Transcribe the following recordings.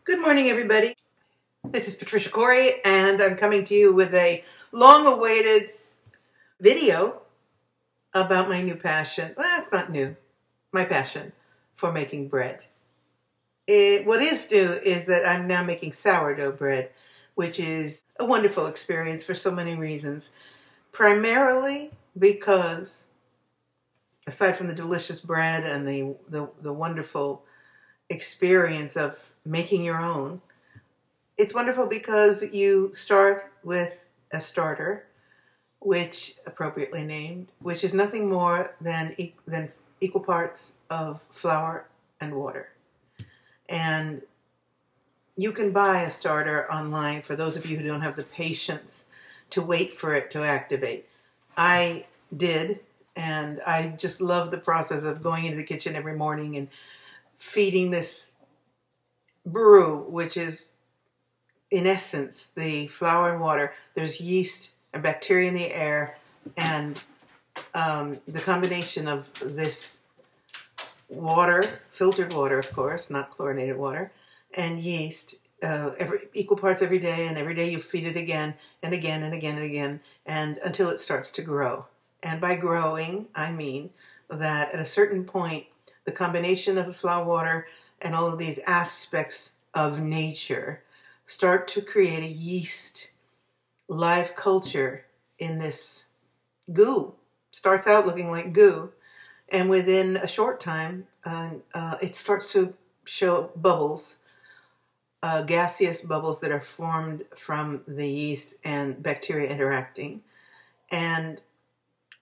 Good morning, everybody. This is Patricia Cori, and I'm coming to you with a long-awaited video about my new passion. Well, it's not new. My passion for making bread. What is new is that I'm now making sourdough bread, which is a wonderful experience for so many reasons. Primarily because, aside from the delicious bread and the wonderful experience of making your own, it's wonderful because you start with a starter, which appropriately named, which is nothing more than equal parts of flour and water. And you can buy a starter online for those of you who don't have the patience to wait for it to activate. I did, and I just love the process of going into the kitchen every morning and feeding this brew, which is in essence the flour and water. There's yeast and bacteria in the air, and the combination of this water, filtered water of course, not chlorinated water, and yeast, equal parts every day, and every day you feed it again and again and again and again, and until it starts to grow. And by growing, I mean that at a certain point, the combination of the flour, water, and all of these aspects of nature start to create a yeast live culture in this goo. Starts out looking like goo, and within a short time, it starts to show bubbles, gaseous bubbles that are formed from the yeast and bacteria interacting. And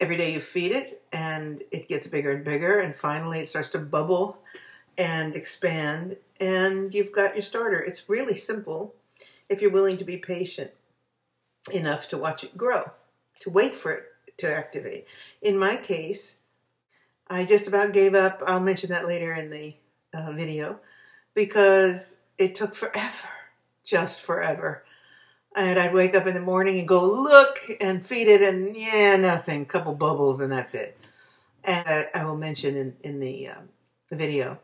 every day you feed it, and it gets bigger and bigger, and finally it starts to bubble and expand, and you've got your starter. It's really simple if you're willing to be patient enough to watch it grow, to wait for it to activate. In my case, I just about gave up. I'll mention that later in the video, because it took forever, just forever. And I'd wake up in the morning and go look and feed it, and yeah, nothing, couple bubbles, and that's it. And I will mention in the video,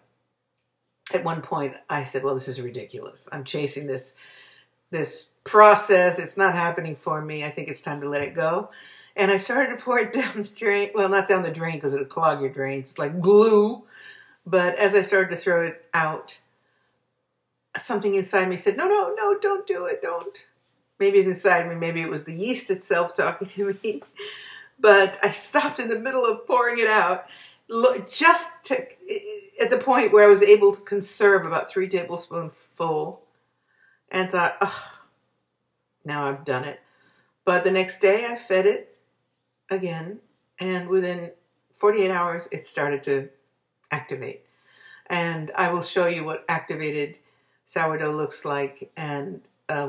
at one point I said, well, this is ridiculous. I'm chasing this process. It's not happening for me. I think it's time to let it go. And I started to pour it down the drain. Well, not down the drain because it'll clog your drains. It's like glue. But as I started to throw it out, something inside me said, no, no, no, don't do it, don't. Maybe it's inside me. Maybe it was the yeast itself talking to me. But I stopped in the middle of pouring it out, just at the point where I was able to conserve about 3 tablespoons full, and thought, oh, now I've done it. But the next day I fed it again, and within 48 hours it started to activate. And I will show you what activated sourdough looks like, and I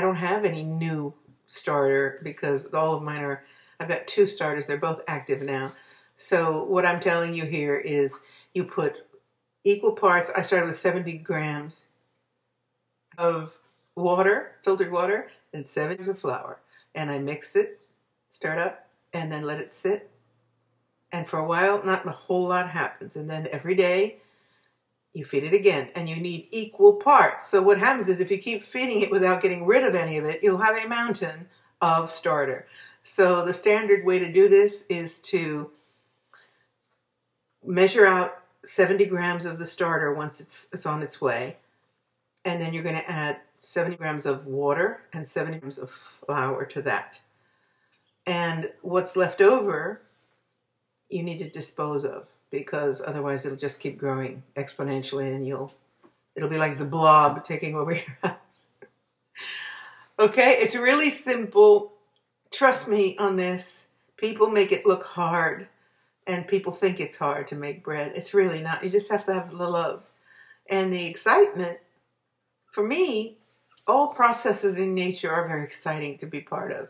don't have any new starter because all of mine are, I've got 2 starters, they're both active now. So what I'm telling you here is you put equal parts. I started with 70 grams of water, filtered water, and 7 grams of flour. And I mix it, stir it up, and then let it sit. And for a while, not a whole lot happens. And then every day, you feed it again. And you need equal parts. So what happens is if you keep feeding it without getting rid of any of it, you'll have a mountain of starter. So the standard way to do this is to measure out 70 grams of the starter once it's on its way. And then you're going to add 70 grams of water and 70 grams of flour to that. And what's left over, you need to dispose of, because otherwise it'll just keep growing exponentially, and it'll be like the blob taking over your house. Okay, it's really simple. Trust me on this. People make it look hard, and people think it's hard to make bread. It's really not. You just have to have the love and the excitement. For me, all processes in nature are very exciting to be part of.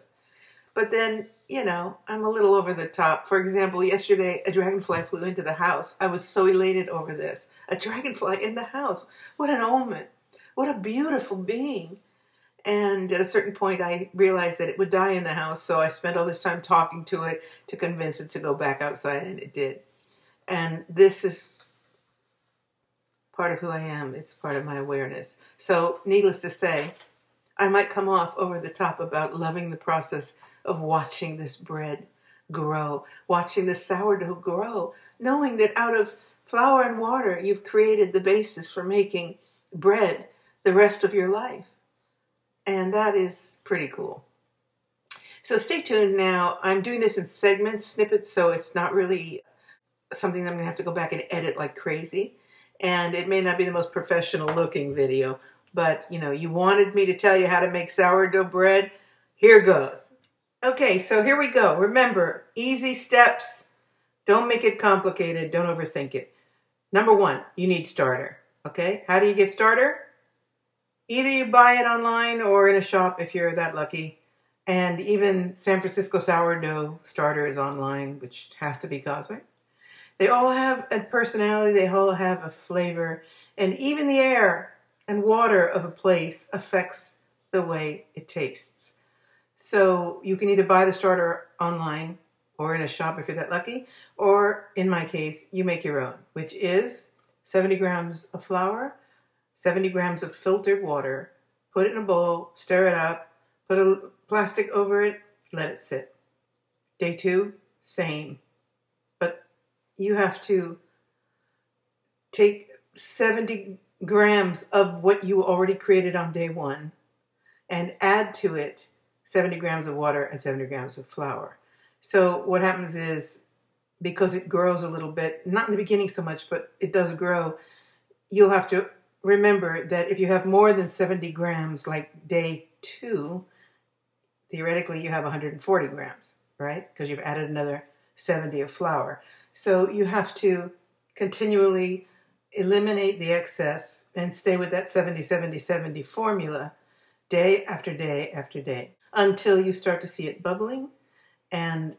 But then, you know, I'm a little over the top. For example, yesterday, a dragonfly flew into the house. I was so elated over this. A dragonfly in the house. What an omen. What a beautiful being. And at a certain point, I realized that it would die in the house, so I spent all this time talking to it to convince it to go back outside, and it did. And this is part of who I am. It's part of my awareness. So needless to say, I might come off over the top about loving the process of watching this bread grow, watching the sourdough grow, knowing that out of flour and water, you've created the basis for making bread the rest of your life. And that is pretty cool. So stay tuned now. I'm doing this in segments, snippets, so it's not really something that I'm going to have to go back and edit like crazy. And it may not be the most professional looking video, but you know, you wanted me to tell you how to make sourdough bread. Here goes. Okay, so here we go. Remember, easy steps. Don't make it complicated. Don't overthink it. Number one, you need starter. Okay, how do you get starter? Either you buy it online or in a shop if you're that lucky. And even San Francisco sourdough starter is online, which has to be cosmic. They all have a personality. They all have a flavor. And even the air and water of a place affects the way it tastes. So you can either buy the starter online or in a shop if you're that lucky, or in my case, you make your own, which is 70 grams of flour, 70 grams of filtered water, put it in a bowl, stir it up, put a plastic over it, let it sit. Day two, same. But you have to take 70 grams of what you already created on day one and add to it 70 grams of water and 70 grams of flour. So what happens is, because it grows a little bit, not in the beginning so much, but it does grow, you'll have to remember that if you have more than 70 grams, like day two, theoretically you have 140 grams, right? Because you've added another 70 of flour. So you have to continually eliminate the excess and stay with that 70-70-70 formula day after day after day until you start to see it bubbling. And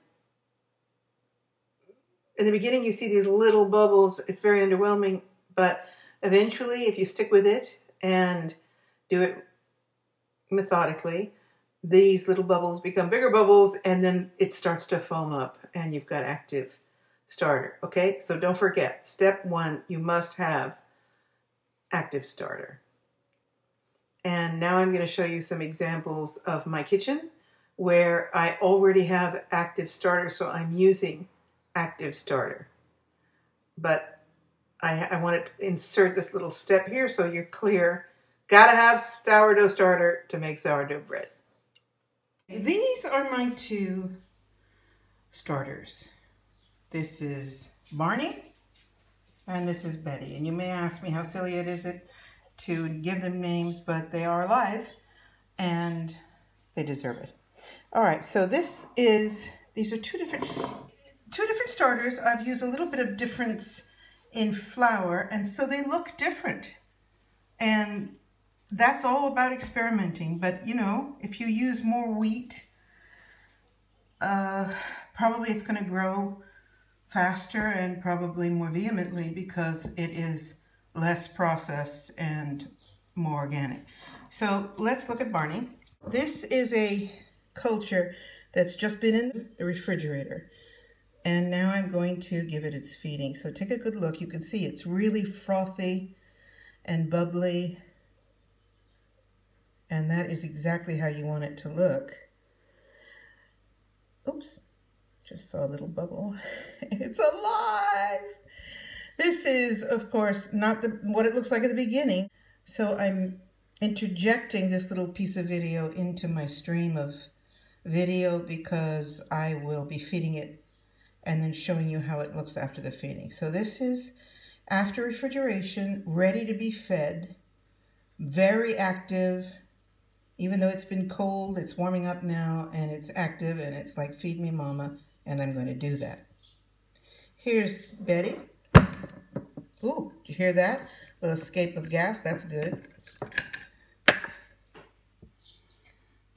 in the beginning, you see these little bubbles. It's very underwhelming, but eventually, if you stick with it and do it methodically, these little bubbles become bigger bubbles, and then it starts to foam up, and you've got active starter. Okay, so don't forget, step one, you must have active starter. And now I'm going to show you some examples of my kitchen where I already have active starter, so I'm using active starter. But I want to insert this little step here so you're clear. Gotta have sourdough starter to make sourdough bread. These are my two starters. This is Barney and this is Betty. And you may ask me how silly it is to give them names, but they are alive and they deserve it. All right, so these are two different starters. I've used a little bit of difference in flour, and so they look different. And that's all about experimenting. But, you know, if you use more wheat, probably it's going to grow faster and probably more vehemently because it is less processed and more organic. So let's look at Barney. This is a culture that's just been in the refrigerator. And now I'm going to give it its feeding. So take a good look. You can see it's really frothy and bubbly. And that is exactly how you want it to look. Oops, just saw a little bubble. It's alive! This is, of course, not what it looks like at the beginning. So I'm interjecting this little piece of video into my stream of video because I will be feeding it and then showing you how it looks after the feeding. So this is after refrigeration, ready to be fed, very active. Even though it's been cold, it's warming up now and it's active and it's like, feed me mama, and I'm going to do that. Here's Betty. Ooh, did you hear that? Little escape of gas, that's good.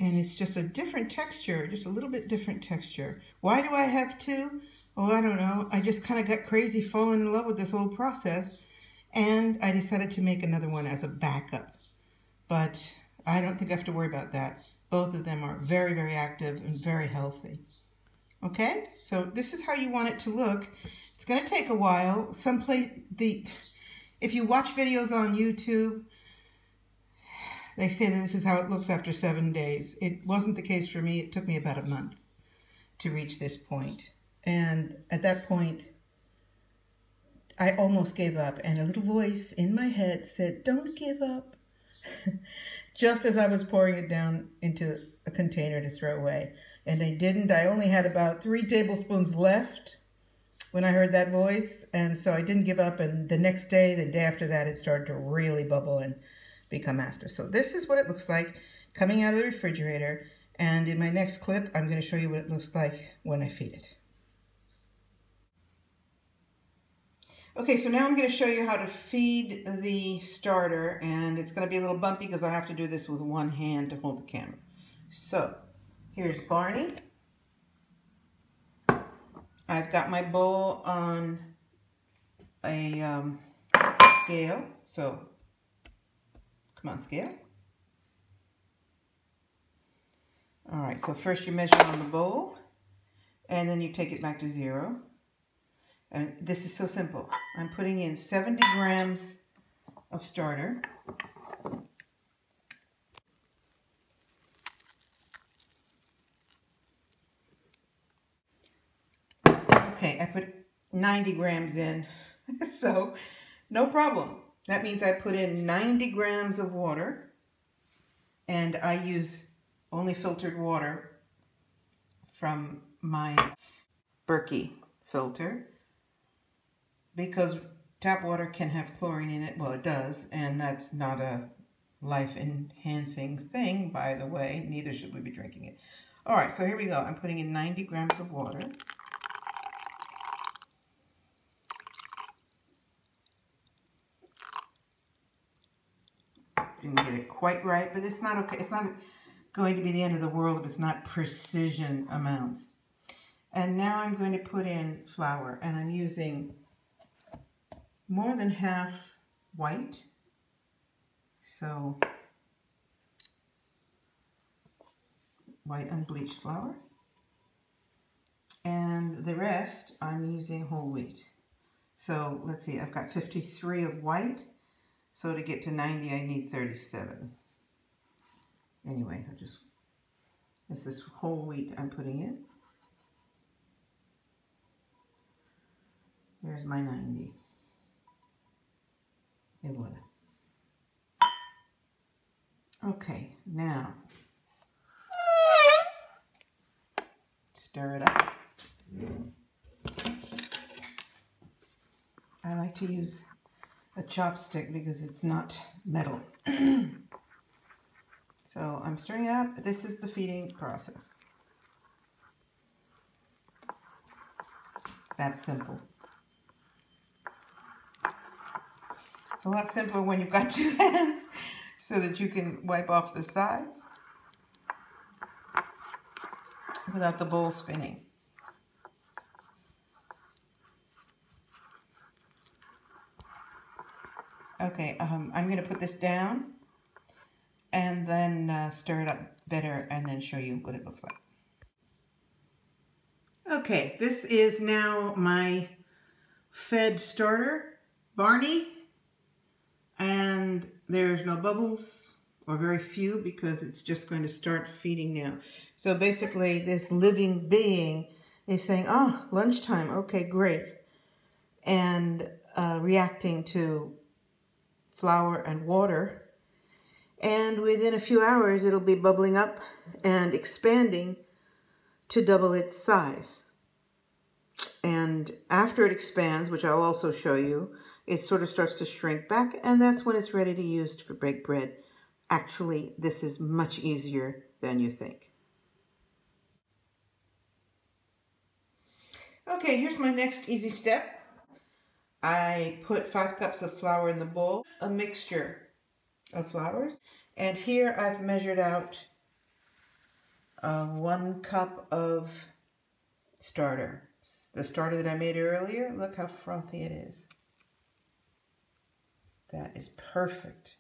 And it's just a different texture, just a little bit different texture. Why do I have two? Oh, I don't know. I just kind of got crazy falling in love with this whole process. And I decided to make another one as a backup. But I don't think I have to worry about that. Both of them are very, very active and very healthy. Okay, so this is how you want it to look. It's going to take a while. If you watch videos on YouTube, they say that this is how it looks after 7 days. It wasn't the case for me. It took me about a month to reach this point. And at that point, I almost gave up. And a little voice in my head said, "Don't give up." Just as I was pouring it down into a container to throw away. And I didn't. I only had about 3 tablespoons left when I heard that voice. And so I didn't give up. And the next day, the day after that, it started to really bubble and become after. So this is what it looks like coming out of the refrigerator. And in my next clip, I'm going to show you what it looks like when I feed it. Okay, so now I'm going to show you how to feed the starter, and it's going to be a little bumpy because I have to do this with one hand to hold the camera. So, here's Barney. I've got my bowl on a scale, so come on, scale. All right, so first you measure on the bowl, and then you take it back to 0. And this is so simple. I'm putting in 70 grams of starter. Okay, I put 90 grams in, so no problem. That means I put in 90 grams of water, and I use only filtered water from my Berkey filter, because tap water can have chlorine in it. Well, it does, and that's not a life-enhancing thing, by the way. Neither should we be drinking it. All right, so here we go. I'm putting in 90 grams of water. Didn't get it quite right, but it's not okay. It's not going to be the end of the world if it's not precision amounts. And now I'm going to put in flour, and I'm using more than half white, so white unbleached flour, and the rest I'm using whole wheat. So let's see, I've got 53 of white, so to get to 90 I need 37. Anyway, this is whole wheat I'm putting in. There's my 90. Et voila. Okay, now stir it up. I like to use a chopstick because it's not metal. So I'm stirring it up. This is the feeding process. It's that simple. It's a lot simpler when you've got 2 hands so that you can wipe off the sides without the bowl spinning. Okay, I'm going to put this down and then stir it up better and then show you what it looks like. Okay, this is now my fed starter, Barney. And there's no bubbles, or very few, because it's just going to start feeding now. So basically this living being is saying, "Oh, lunchtime, okay, great," and reacting to flour and water. And within a few hours it'll be bubbling up and expanding to double its size. And after it expands, which I'll also show you, it sort of starts to shrink back, and that's when it's ready to use to bake bread. Actually, this is much easier than you think. Okay, here's my next easy step. I put 5 cups of flour in the bowl, a mixture of flours, and here I've measured out 1 cup of starter. The starter that I made earlier, look how frothy it is. That is perfect.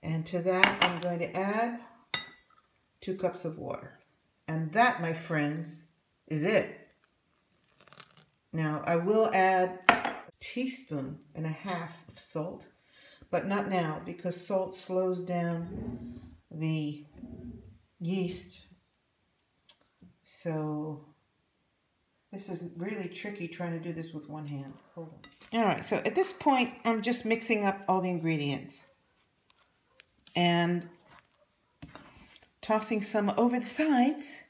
And to that, I'm going to add 2 cups of water. And that, my friends, is it. Now, I will add teaspoon and a half of salt, but not now because salt slows down the yeast. So this is really tricky trying to do this with one hand. Hold on. All right, so at this point, I'm just mixing up all the ingredients and tossing some over the sides,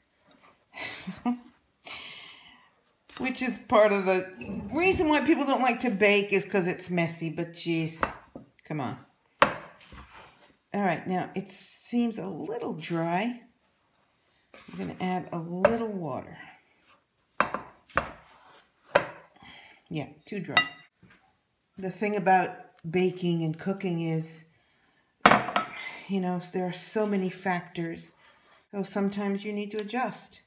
which is part of the reason why people don't like to bake is because it's messy, but geez, come on. All right, now it seems a little dry. I'm going to add a little water. Yeah, too dry. The thing about baking and cooking is, you know, there are so many factors. So sometimes you need to adjust.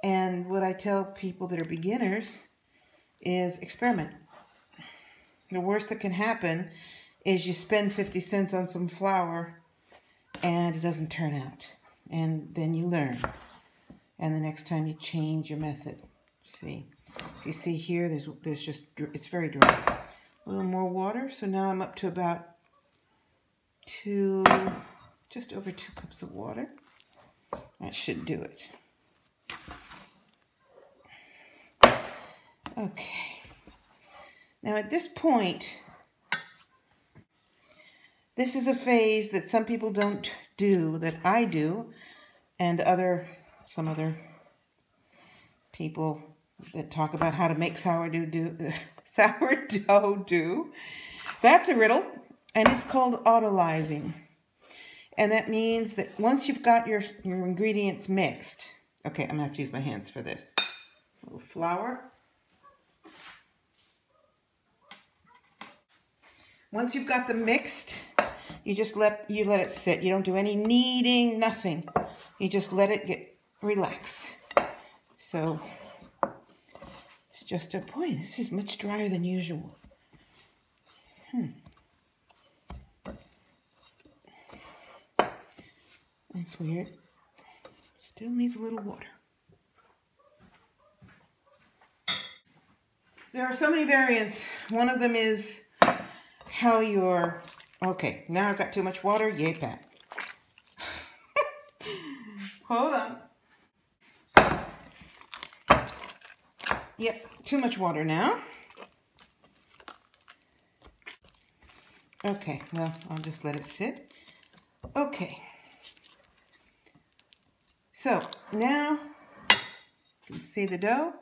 And what I tell people that are beginners is experiment. The worst that can happen is you spend 50 cents on some flour and it doesn't turn out. And then you learn. And the next time you change your method. See, if you see here, there's just, it's very dry. A little more water. So now I'm up to about just over 2 cups of water. That should do it. Okay. Now at this point, this is a phase that some people don't do, that I do, and some other people that talk about how to make sourdough do. That's a riddle, and it's called autolyzing. And that means that once you've got your ingredients mixed, okay, I'm gonna have to use my hands for this. A little flour. Once you've got them mixed, you just let it sit. You don't do any kneading, nothing. You just let it relax. So it's just boy, this is much drier than usual. That's weird. Still needs a little water. There are so many variants. One of them is how you're... Okay, now I've got too much water. Yay, Pat. Hold on. Yep, too much water now. Okay, well, I'll just let it sit. Okay. So, now, you can see the dough.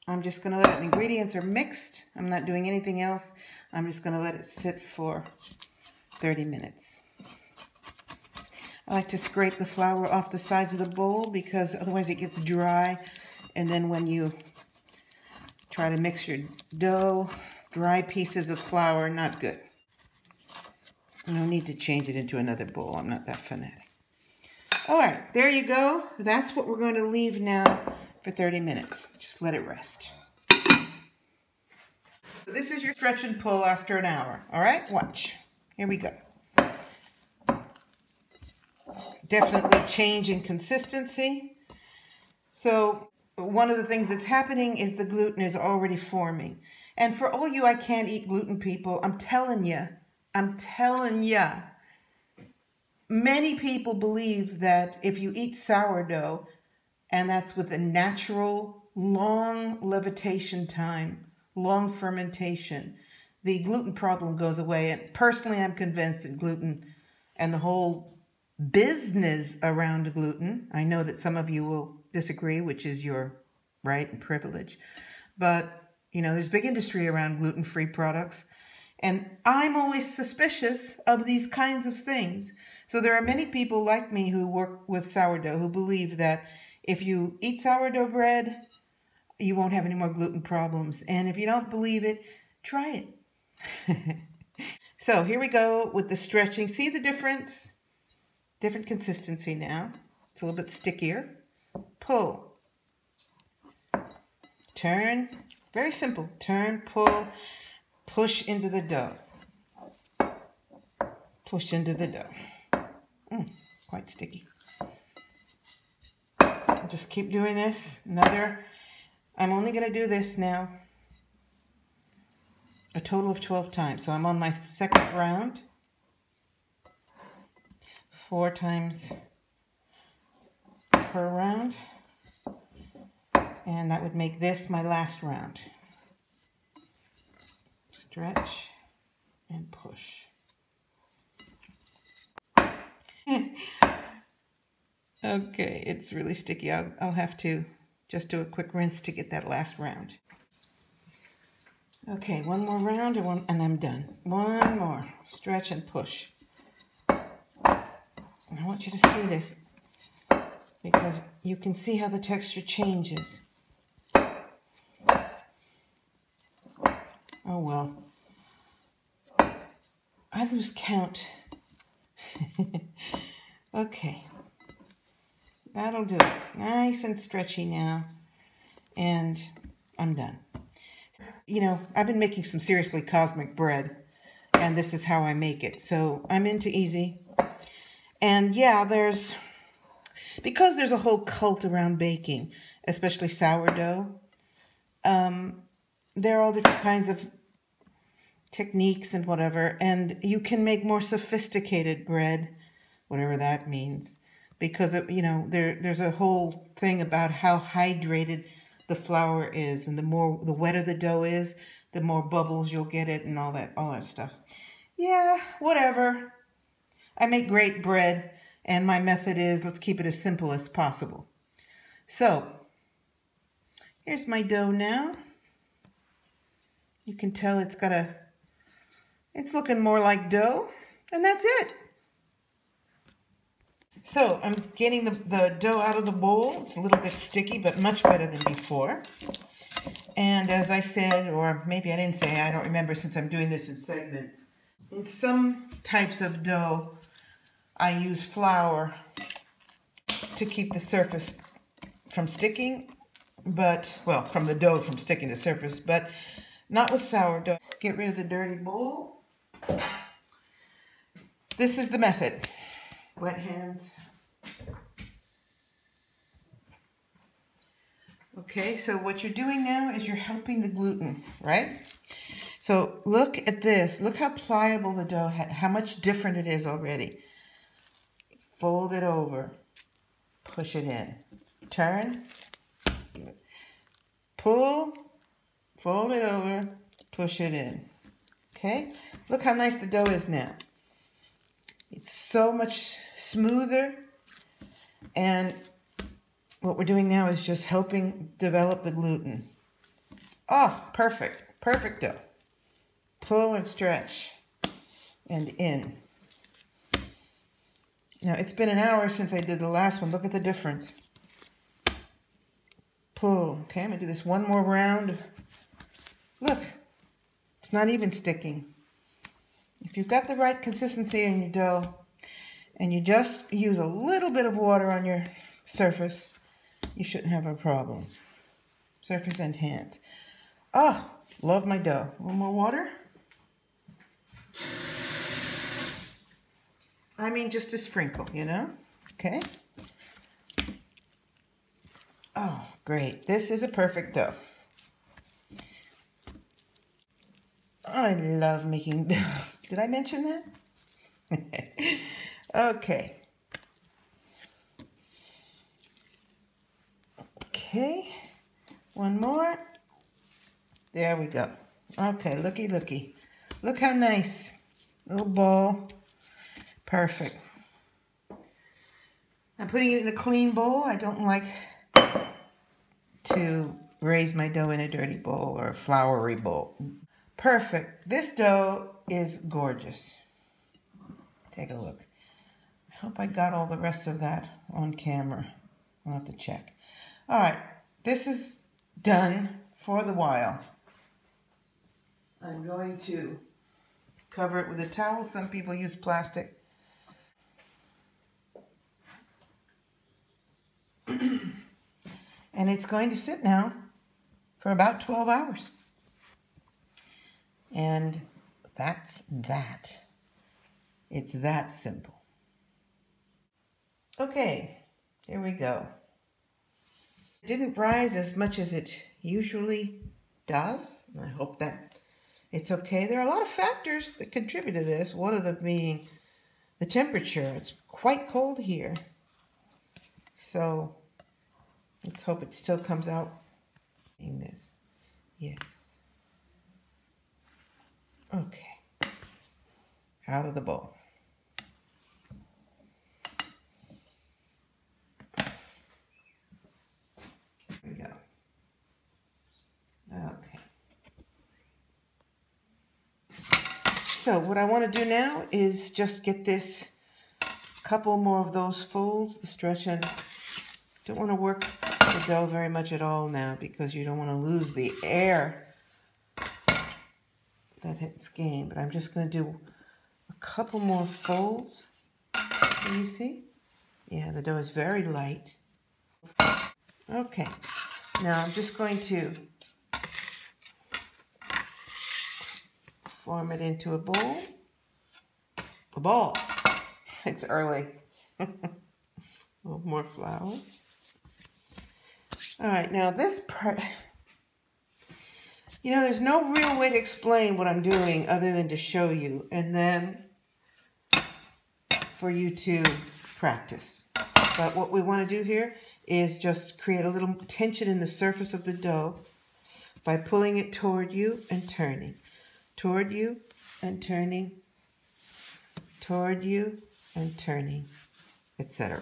I'm just going to let the ingredients are mixed. I'm not doing anything else. I'm just going to let it sit for 30 minutes. I like to scrape the flour off the sides of the bowl because otherwise it gets dry. And then when you try to mix your dough, dry pieces of flour, not good. No need to change it into another bowl. I'm not that fanatic. All right, there you go. That's what we're going to leave now for 30 minutes. Just let it rest. This is your stretch and pull after an hour. All right, watch. Here we go. Definitely change in consistency. So one of the things that's happening is the gluten is already forming. And for all you I can't eat gluten people, I'm telling you, many people believe that if you eat sourdough, and that's with a natural, long levitation time, long fermentation, the gluten problem goes away. And personally, I'm convinced that gluten and the whole business around gluten, I know that some of you will disagree, which is your right and privilege, but you know, there's big industry around gluten-free products. And I'm always suspicious of these kinds of things. So there are many people like me who work with sourdough who believe that if you eat sourdough bread, you won't have any more gluten problems. And if you don't believe it, try it. So here we go with the stretching. See the difference? Different consistency now. It's a little bit stickier. Pull. Turn. Very simple. Turn, pull. Push into the dough. Push into the dough. Quite sticky. I'll just keep doing this. I'm only going to do this now a total of 12 times. So I'm on my second round. 4 times per round. And that would make this my last round. Stretch and push. Okay, it's really sticky. I'll have to just do a quick rinse to get that last round. Okay, one more round and I'm done. One more. Stretch and push. And I want you to see this because you can see how the texture changes. Oh well. I lose count. Okay. That'll do it. Nice and stretchy now. And I'm done. You know, I've been making some seriously cosmic bread, and this is how I make it. So I'm into easy. And yeah, because there's a whole cult around baking, especially sourdough, there are all different kinds of techniques and whatever, and you can make more sophisticated bread, whatever that means, because you know there's a whole thing about how hydrated the flour is, and the wetter the dough is, the more bubbles you'll get it, and all that stuff. Yeah, whatever. I make great bread, and my method is let's keep it as simple as possible. So here's my dough now. You can tell it's looking more like dough, and that's it. So I'm getting the dough out of the bowl. It's a little bit sticky, but much better than before. And as I said, or maybe I didn't say, I don't remember since I'm doing this in segments. In some types of dough, I use flour to keep the surface from sticking, from the dough from sticking to the surface, but not with sourdough. Get rid of the dirty bowl. This is the method. Wet hands. Okay, so what you're doing now is you're helping the gluten, right? So look at this. Look how pliable the dough, how much different it is already. Fold it over. Push it in. Turn. Pull. Fold it over. Push it in. Okay? Look how nice the dough is now. It's so much smoother, and what we're doing now is just helping develop the gluten. Oh, perfect. Perfect dough. Pull and stretch and in. Now, it's been an hour since I did the last one. Look at the difference. Pull. Okay, I'm going to do this one more round. Look, it's not even sticking. If you've got the right consistency in your dough and you just use a little bit of water on your surface, you shouldn't have a problem. Surface and hands. Oh, love my dough. One more water. I mean, just a sprinkle, you know? Okay. Oh, great. This is a perfect dough. I love making dough. Did I mention that? Okay. Okay. One more. There we go. Okay, looky, looky. Look how nice. Little ball. Perfect. I'm putting it in a clean bowl. I don't like to raise my dough in a dirty bowl or a floury bowl. Perfect. This dough is gorgeous. Take a look. I hope I got all the rest of that on camera. I'll have to check. All right. This is done for the while. I'm going to cover it with a towel. Some people use plastic. And it's going to sit now for about 12 hours. And that's that. It's that simple. Okay, here we go. It didn't rise as much as it usually does. I hope that It's okay. There are a lot of factors that contribute to this, one of them being the temperature. It's quite cold here. So let's hope it still comes out in this. Yes. Okay. Out of the bowl. There we go. Okay. So what I want to do now is just get this couple more of those folds, the stretch end. Don't want to work the dough very much at all now because you don't want to lose the air that it's gained. But I'm just going to do a couple more folds. Can you see? Yeah, the dough is very light. Okay, now I'm just going to form it into a bowl. A ball. It's early. A little more flour. All right, now this part, you know, there's no real way to explain what I'm doing other than to show you and then for you to practice. But what we want to do here is just create a little tension in the surface of the dough by pulling it toward you and turning. Toward you and turning. Toward you and turning, etc.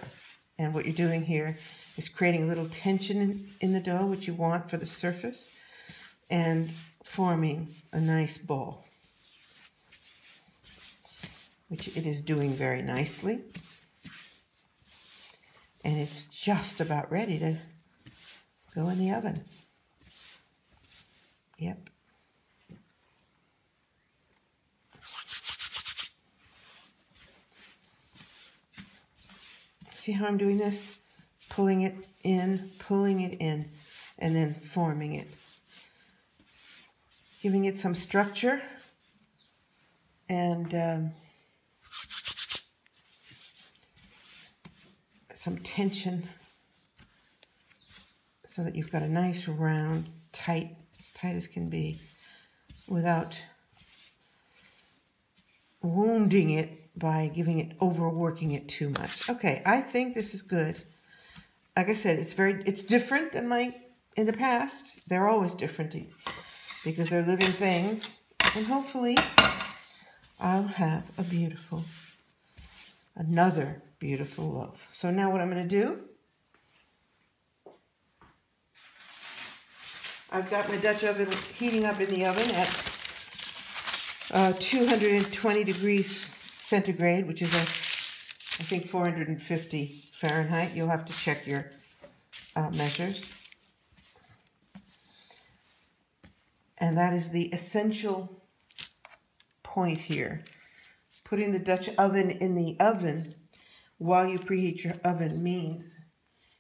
And what you're doing here is creating a little tension in the dough, which you want for the surface, and forming a nice ball, which it is doing very nicely. And it's just about ready to go in the oven. Yep. See how I'm doing this? Pulling it in, and then forming it. Giving it some structure and some tension so that you've got a nice round, tight, as tight as can be, without wounding it by overworking it too much. Okay, I think this is good. Like I said, it's different than in the past. They're always different because they're living things. And hopefully I'll have another beautiful loaf. So now what I'm going to do, I've got my Dutch oven heating up in the oven at 220 degrees centigrade, which is I think 450 Fahrenheit. You'll have to check your measures. And that is the essential point here. Putting the Dutch oven in the oven while you preheat your oven means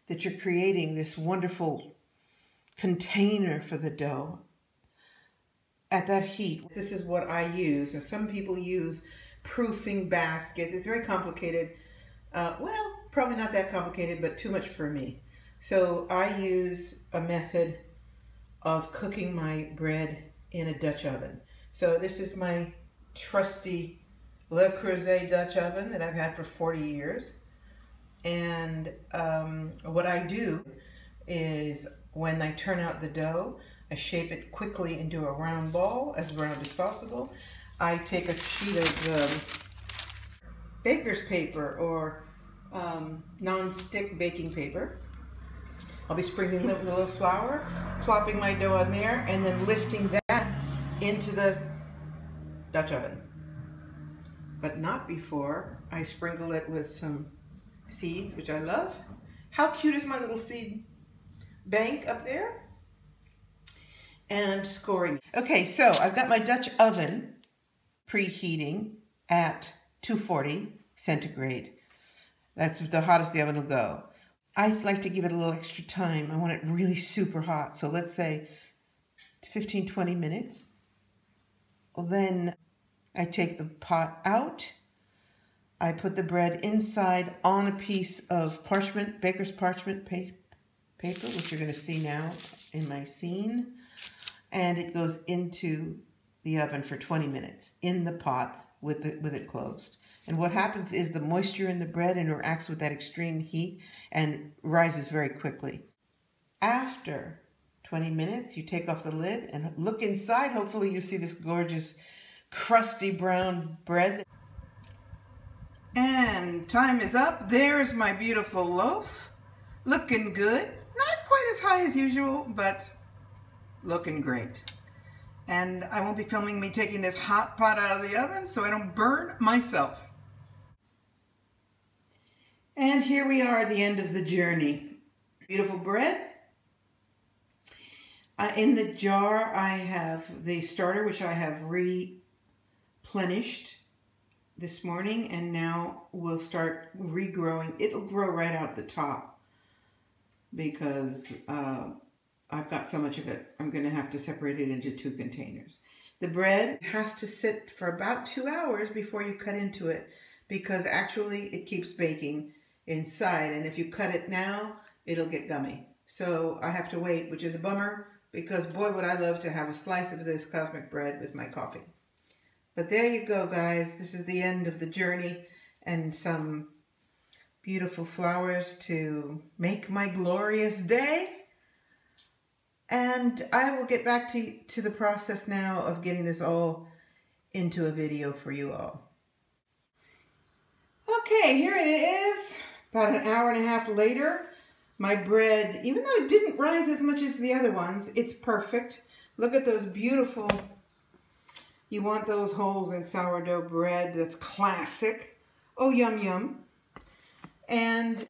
that you're creating this wonderful container for the dough at that heat. This is what I use. Now, some people use proofing baskets. It's very complicated. Well, probably not that complicated, but too much for me. So I use a method of cooking my bread in a Dutch oven. So this is my trusty Le Creuset Dutch oven that I've had for 40 years. And what I do is when I turn out the dough, I shape it quickly into a round ball, as round as possible. I take a sheet of baker's paper or non-stick baking paper. I'll be sprinkling a little flour, plopping my dough on there, and then lifting that into the Dutch oven. But not before I sprinkle it with some seeds, which I love. How cute is my little seed bank up there? And scoring. Okay, so I've got my Dutch oven preheating at 240 centigrade. That's the hottest the oven will go. I like to give it a little extra time. I want it really super hot. So let's say 15-20 minutes. Well, then I take the pot out. I put the bread inside on a piece of parchment, baker's parchment paper, which you're going to see now in my scene. And it goes into the oven for 20 minutes in the pot with it closed. And what happens is the moisture in the bread interacts with that extreme heat and rises very quickly. After 20 minutes, you take off the lid and look inside. Hopefully you see this gorgeous crusty brown bread. And time is up. There's my beautiful loaf. Looking good. Not quite as high as usual, but looking great. And I won't be filming me taking this hot pot out of the oven so I don't burn myself. And here we are at the end of the journey. Beautiful bread. In the jar I have the starter, which I have replenished this morning, and now we'll start regrowing. It'll grow right out the top because I've got so much of it. I'm going to have to separate it into 2 containers. The bread has to sit for about 2 hours before you cut into it because actually it keeps baking inside, and if you cut it now, it'll get gummy. So I have to wait, which is a bummer because boy would I love to have a slice of this cosmic bread with my coffee. But there you go, guys. This is the end of the journey and some beautiful flowers to make my glorious day. And I will get back to the process now of getting this all into a video for you all. Okay, here it is. About an hour and a half later, my bread, even though it didn't rise as much as the other ones, it's perfect. Look at those beautiful, you want those holes in sourdough bread. That's classic. Oh, yum, yum. And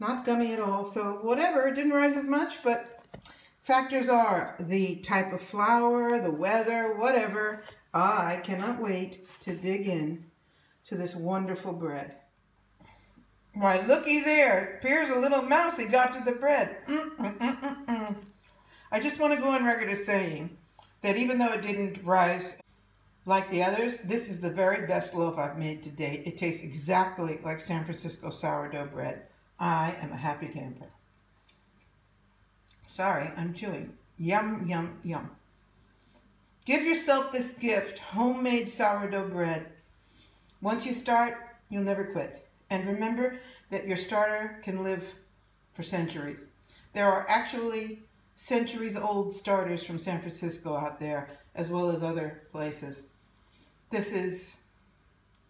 not gummy at all. So whatever, it didn't rise as much, but factors are the type of flour, the weather, whatever. I cannot wait to dig in to this wonderful bread. Why, looky there. Appears a little mouse adopted the bread. I just want to go on record as saying that even though it didn't rise like the others, this is the very best loaf I've made to date. It tastes exactly like San Francisco sourdough bread. I am a happy camper. Sorry, I'm chewing. Yum, yum, yum. Give yourself this gift, homemade sourdough bread. Once you start, you'll never quit. And remember that your starter can live for centuries. There are actually centuries-old starters from San Francisco out there, as well as other places. This is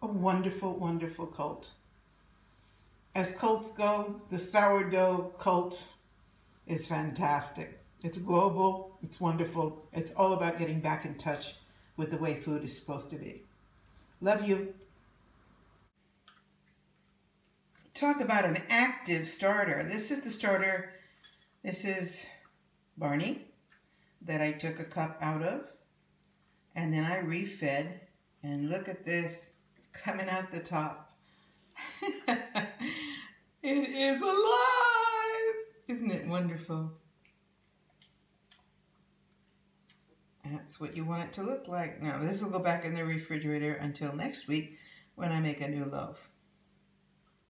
a wonderful, wonderful cult. As cults go, the sourdough cult is fantastic. It's global, it's wonderful. It's all about getting back in touch with the way food is supposed to be. Love you. Talk about an active starter. This is the starter. This is Barney that I took a cup out of, and then I refed, and look at this. It's coming out the top. It is alive! Isn't it wonderful? That's what you want it to look like. Now this will go back in the refrigerator until next week when I make a new loaf.